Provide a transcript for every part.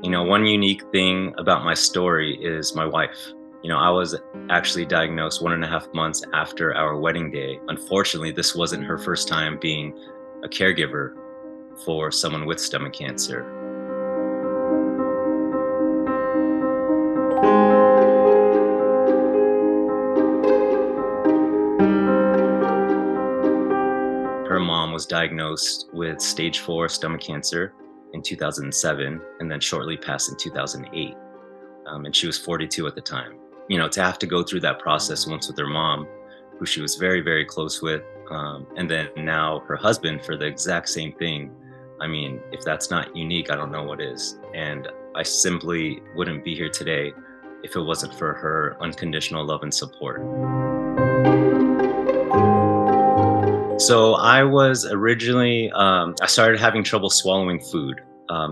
One unique thing about my story is my wife. I was actually diagnosed 1.5 months after our wedding day. Unfortunately, this wasn't her first time being a caregiver for someone with stomach cancer. Her mom was diagnosed with stage 4 stomach cancer in 2007 and then shortly passed in 2008. And she was 42 at the time. To have to go through that process once with her mom, who she was very, very close with, and then now her husband for the exact same thing. I mean, if that's not unique, I don't know what is. And I simply wouldn't be here today if it wasn't for her unconditional love and support. So I was originally, I started having trouble swallowing food.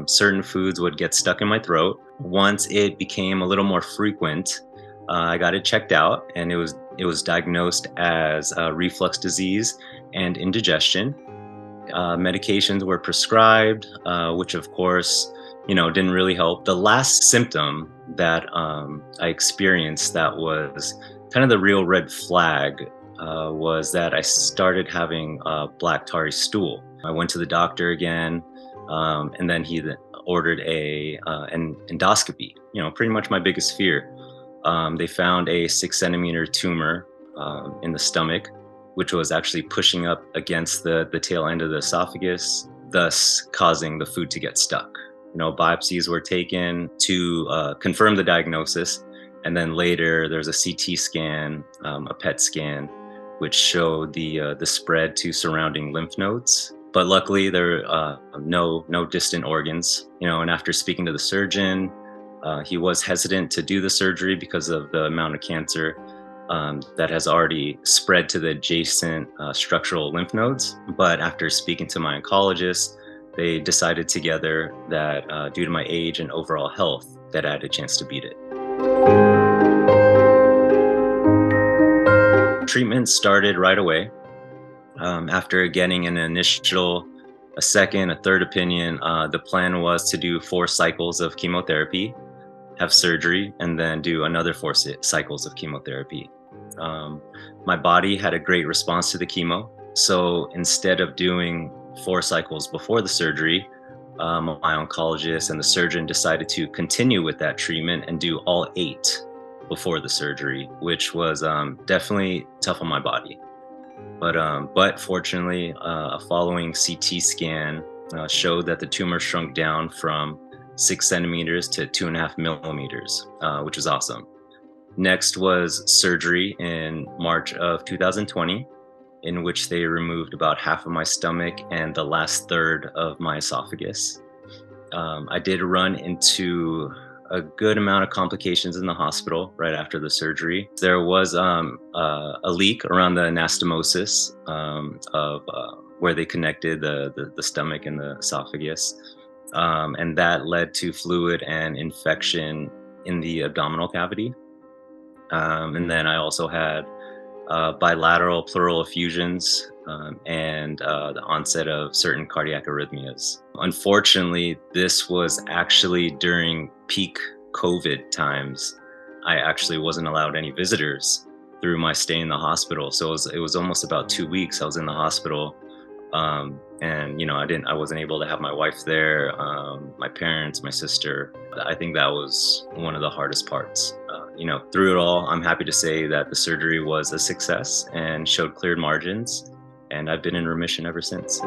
Certain foods would get stuck in my throat. Once it became a little more frequent, I got it checked out, and it was diagnosed as reflux disease and indigestion. Medications were prescribed, which of course, didn't really help. The last symptom that I experienced that was kind of the real red flag was that I started having black tarry stool. I went to the doctor again, and then ordered an endoscopy. Pretty much my biggest fear. They found a 6 centimeter tumor in the stomach, which was actually pushing up against the tail end of the esophagus, thus causing the food to get stuck. Biopsies were taken to confirm the diagnosis, and then later there's a CT scan, a PET scan, which showed the spread to surrounding lymph nodes. But luckily, there are no distant organs. And after speaking to the surgeon, he was hesitant to do the surgery because of the amount of cancer that has already spread to the adjacent structural lymph nodes. But after speaking to my oncologist, they decided together that due to my age and overall health, that I had a chance to beat it. Treatment started right away. After getting an initial, a second, a third opinion, the plan was to do 4 cycles of chemotherapy, have surgery, and then do another 4 cycles of chemotherapy. My body had a great response to the chemo. So instead of doing 4 cycles before the surgery, my oncologist and the surgeon decided to continue with that treatment and do all 8 before the surgery, which was definitely tough on my body. But fortunately, a following CT scan showed that the tumor shrunk down from 6 centimeters to 2.5 millimeters, which was awesome. Next was surgery in March of 2020, in which they removed about half of my stomach and the last third of my esophagus. I did run into a good amount of complications in the hospital right after the surgery. There was a leak around the anastomosis of where they connected the stomach and the esophagus. And that led to fluid and infection in the abdominal cavity. And then I also had bilateral pleural effusions and the onset of certain cardiac arrhythmias. Unfortunately, this was actually during peak COVID times. I actually wasn't allowed any visitors through my stay in the hospital. So it was almost about 2 weeks I was in the hospital. And I wasn't able to have my wife there, my parents, my sister. I think that was one of the hardest parts. Through it all, I'm happy to say that the surgery was a success and showed cleared margins, and I've been in remission ever since.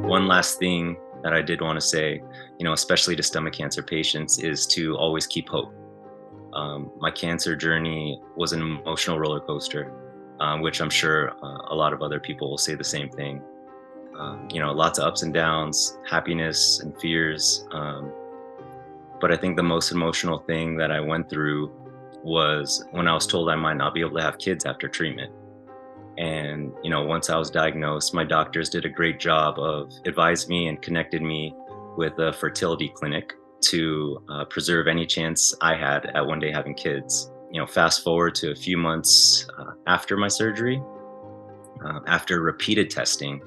One last thing that I did want to say, especially to stomach cancer patients, is to always keep hope. My cancer journey was an emotional roller coaster. Which I'm sure a lot of other people will say the same thing. Lots of ups and downs, happiness and fears. But I think the most emotional thing that I went through was when I was told I might not be able to have kids after treatment. And, once I was diagnosed, my doctors did a great job of advising me and connected me with a fertility clinic to preserve any chance I had at one day having kids. Fast forward to a few months after my surgery, after repeated testing,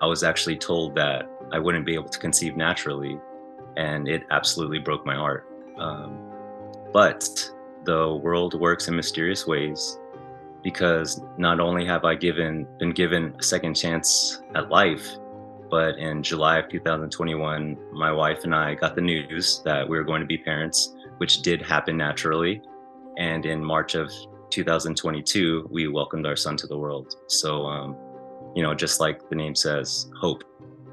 I was actually told that I wouldn't be able to conceive naturally, and it absolutely broke my heart. Um, but the world works in mysterious ways, because not only have I been given a second chance at life, but in July of 2021, my wife and I got the news that we were going to be parents, which did happen naturally. And in March of 2022, we welcomed our son to the world. So, just like the name says, hope,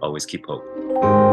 always keep hope.